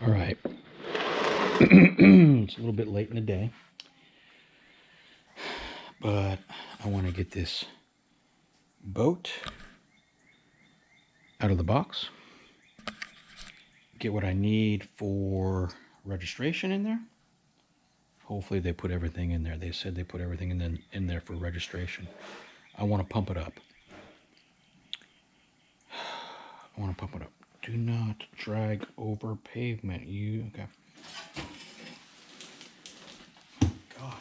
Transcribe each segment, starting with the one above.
All right. It's a little bit late in the day, but I want to get this boat out of the box, get what I need for registration in there. Hopefully they put everything in there. They said they put everything in there for registration. I want to pump it up. I want to pump it up. Do not drag over pavement. Okay. God.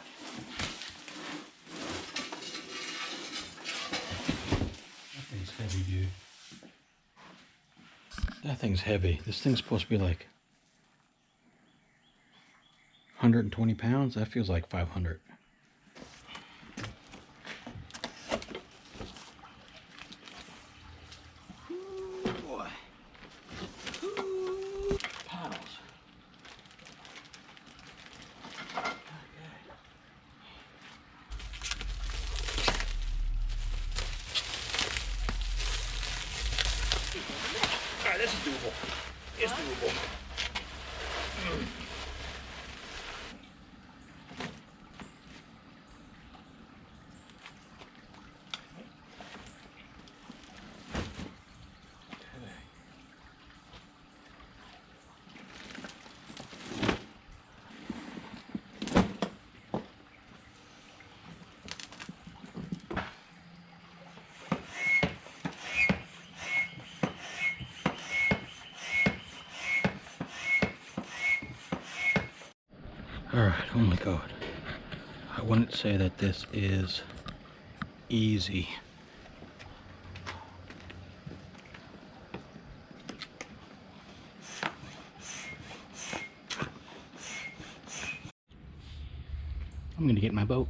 That thing's heavy, dude. That thing's heavy. This thing's supposed to be like 120 pounds. That feels like 500. Boy. Paddles. All right, this is doable. It's doable. All right, oh my God. I wouldn't say that this is easy. I'm gonna get my boat.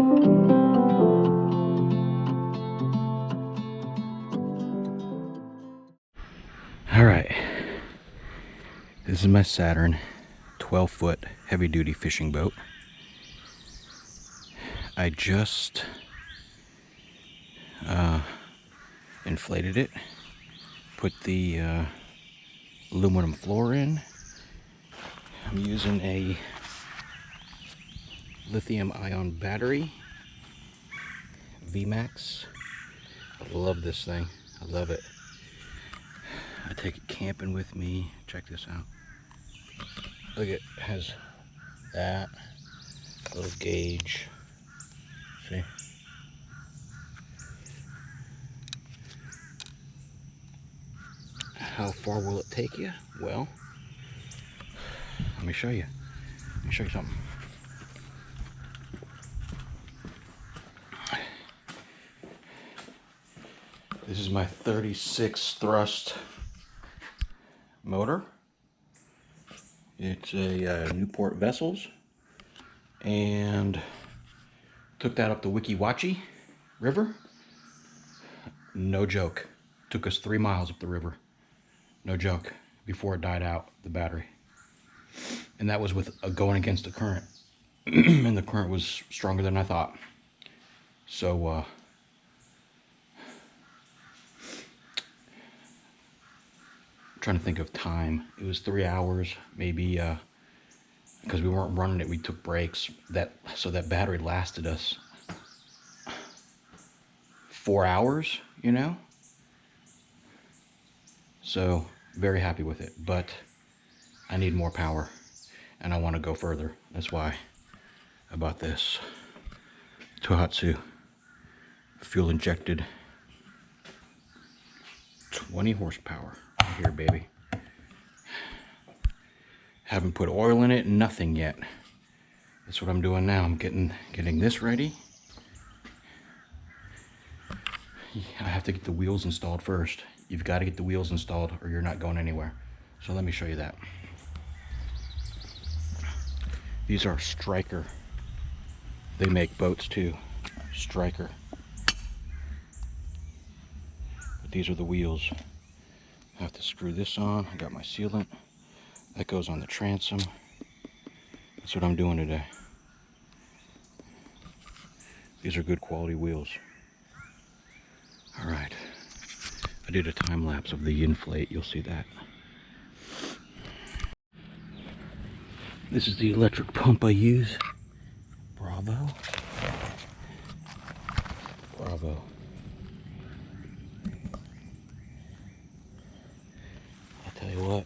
All right, this is my Saturn 12-foot heavy-duty fishing boat. I just inflated it, put the aluminum floor in. I'm using a lithium-ion battery, VMAX. I love this thing. I love it. I take it camping with me. Check this out. Look, it has that little gauge. See? How far will it take you? Well, let me show you. Let me show you something. This is my 36 thrust motor. It's a Newport Vessels, and took that up the Wiki Wachi River. No joke. Took us 3 miles up the river. No joke. Before it died out, the battery. And that was with going against the current. And the current was stronger than I thought. So, trying to think of time. It was 3 hours, maybe, because we weren't running it, we took breaks. So that battery lasted us 4 hours, you know? So, very happy with it, but I need more power, and I want to go further. That's why I bought this Tohatsu fuel-injected 20 horsepower. Right here, baby. Haven't put oil in it, nothing yet. That's what I'm doing now. I'm getting this ready. I have to get the wheels installed first. You've got to get the wheels installed or you're not going anywhere. So let me show you that. These are Striker. They make boats too. Striker. But these are the wheels. I have to screw this on. I got my sealant. That goes on the transom. That's what I'm doing today. These are good quality wheels. All right. I did a time lapse of the inflate. You'll see that. This is the electric pump I use. Bravo. Bravo. I'll tell you what.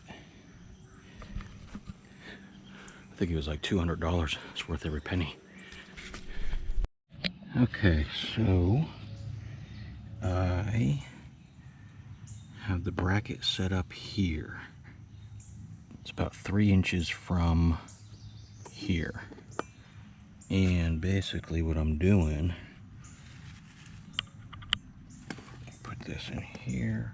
I think it was like $200. It's worth every penny. Okay, so I have the bracket set up here. It's about 3 inches from here. And basically what I'm doing, put this in here.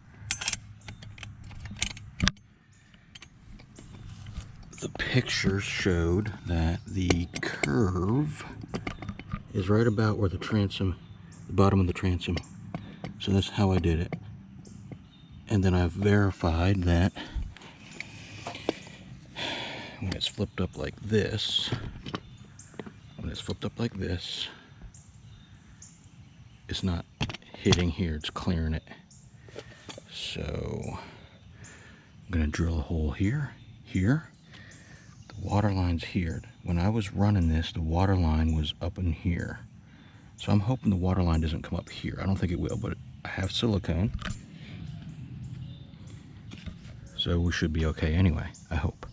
The pictures showed that the curve is right about where the transom, the bottom of the transom. So that's how I did it. And then I've verified that when it's flipped up like this, it's not hitting here, it's clearing it. So I'm gonna drill a hole here. The water line's here. When I was running this, the water line was up in here. So I'm hoping the water line doesn't come up here. I don't think it will, but I have silicone. So we should be okay anyway, I hope.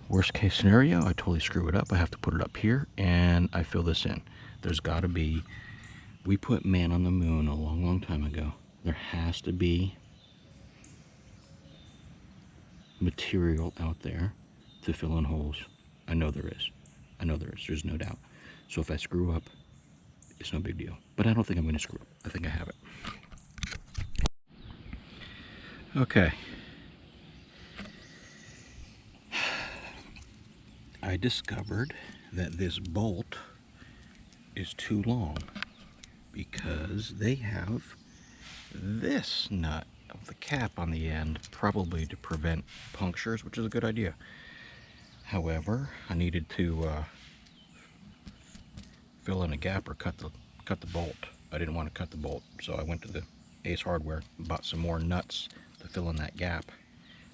Worst case scenario, I totally screw it up. I have to put it up here and I fill this in. There's gotta be, we put man on the moon a long, long time ago. There has to be material out there to fill in holes. I know there is. There's no doubt. So if I screw up, it's no big deal. But I don't think I'm gonna screw up. I think I have it. Okay. I discovered that this bolt is too long because they have this nut of the cap on the end, probably to prevent punctures, which is a good idea. However, I needed to fill in a gap or cut the bolt. I didn't want to cut the bolt, so I went to the Ace Hardware, bought some more nuts to fill in that gap.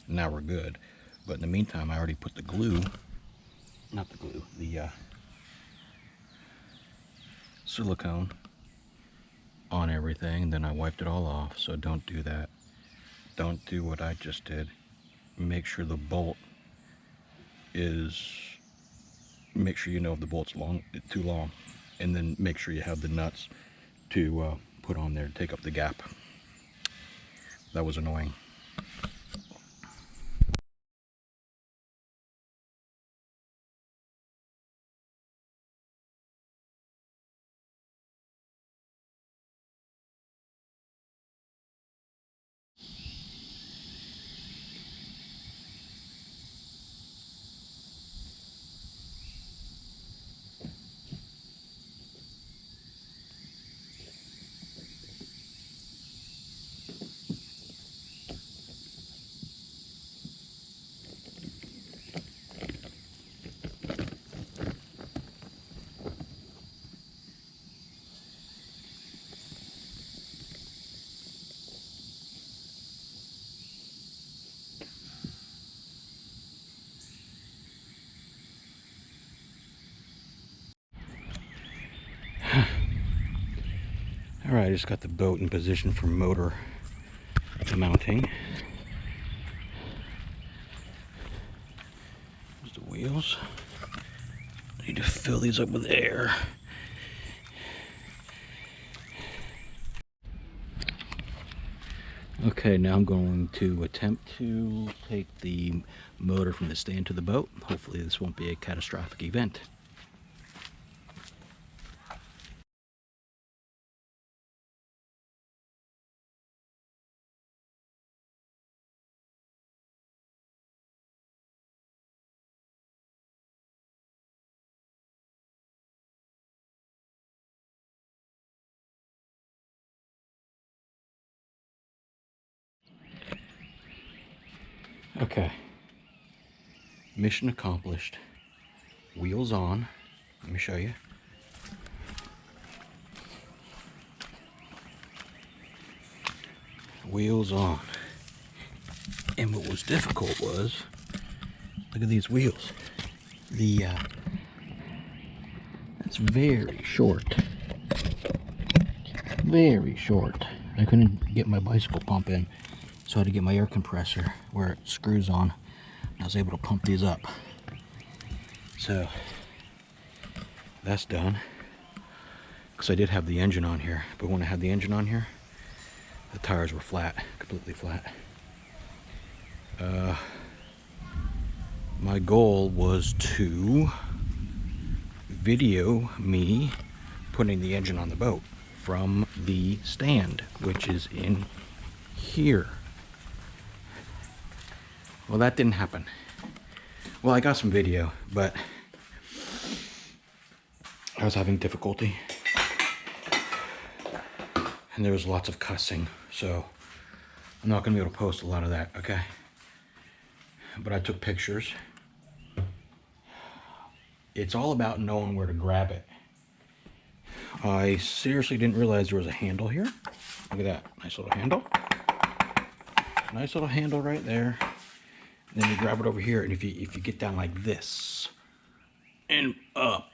Now we're good. But in the meantime, I already put the glue, not the glue, the silicone on everything, then I wiped it all off. So don't do that. Don't do what I just did. Make sure the bolt is, make sure you know if the bolt's too long, and then make sure you have the nuts to put on there to take up the gap. That was annoying. Alright, I just got the boat in position for motor mounting. There's the wheels. I need to fill these up with air. Okay, now I'm going to attempt to take the motor from the stand to the boat. Hopefully this won't be a catastrophic event. Okay, mission accomplished. Wheels on. Let me show you. Wheels on. And what was difficult was, look at these wheels. It's very short. Very short. I couldn't get my bicycle pump in, so I had to get my air compressor where it screws on. I was able to pump these up. So that's done. Because I did have the engine on here, but when I had the engine on here, the tires were flat, completely flat. My goal was to video me putting the engine on the boat from the stand, which is in here. Well, that didn't happen. Well, I got some video, but I was having difficulty. And there was lots of cussing, so I'm not gonna be able to post a lot of that, okay? But I took pictures. It's all about knowing where to grab it. I seriously didn't realize there was a handle here. Look at that, nice little handle. Nice little handle right there. And then you grab it over here, and if you get down like this and up,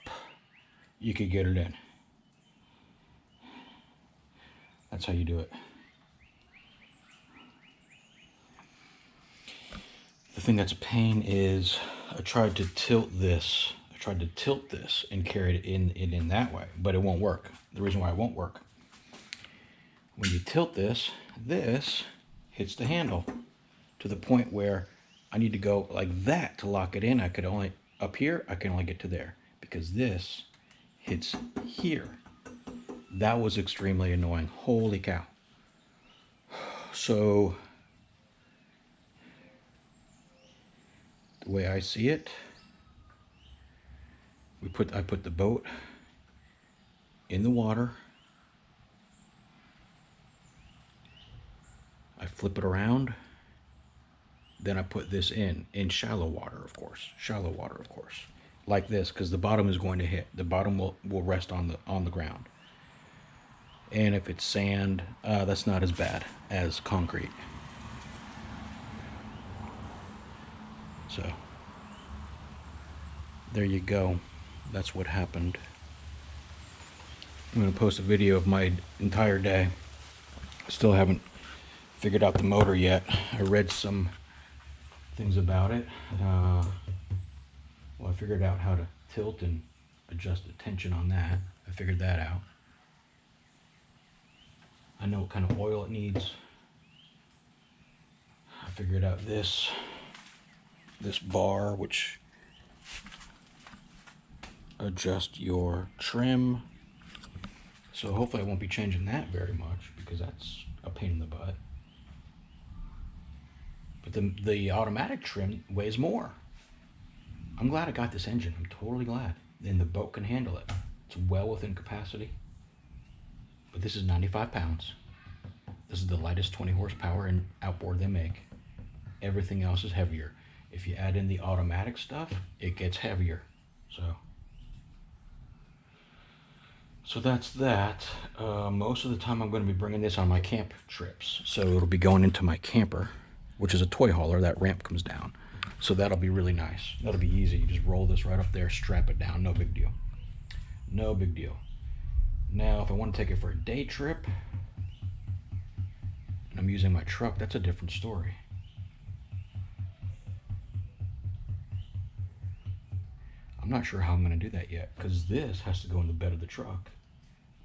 you could get it in. That's how you do it. The thing that's a pain is I tried to tilt this. And carry it in that way, but it won't work. The reason why it won't work, when you tilt this hits the handle to the point where I need to go like that to lock it in. I could only, up here, I can only get to there because this hits here. That was extremely annoying. Holy cow. So the way I see it, I put the boat in the water. I flip it around. Then I put this in shallow water, of course. Shallow water, of course. Like this, because the bottom is going to hit. The bottom will rest on the ground. And if it's sand, that's not as bad as concrete. So there you go. That's what happened. I'm going to post a video of my entire day. Still haven't figured out the motor yet. I read some things about it. Well, I figured out how to tilt and adjust the tension on that. I figured that out. I know what kind of oil it needs. I figured out this bar, which adjust your trim. So hopefully I won't be changing that very much, because that's a pain in the butt. But the automatic trim weighs more. I'm glad I got this engine. I'm totally glad. And the boat can handle it. It's well within capacity. But this is 95 pounds. This is the lightest 20 horsepower and outboard they make. Everything else is heavier. If you add in the automatic stuff, it gets heavier. So that's that. Most of the time I'm going to be bringing this on my camp trips. So it'll be going into my camper, which is a toy hauler. That ramp comes down. So that'll be really nice. That'll be easy. You just roll this right up there, strap it down. No big deal. No big deal. Now, if I want to take it for a day trip, and I'm using my truck, that's a different story. I'm not sure how I'm going to do that yet, because this has to go in the bed of the truck.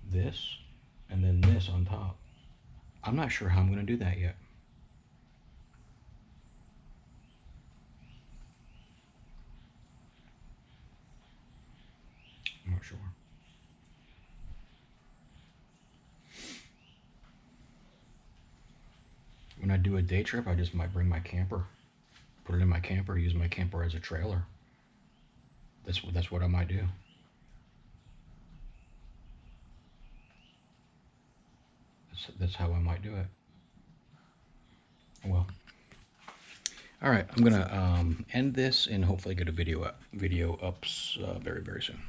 This, and then this on top. I'm not sure how I'm going to do that yet. I'm not sure. When I do a day trip, I just might bring my camper, put it in my camper, use my camper as a trailer. That's what I might do. That's how I might do it. Well, all right. I'm gonna end this and hopefully get a video up very, very soon.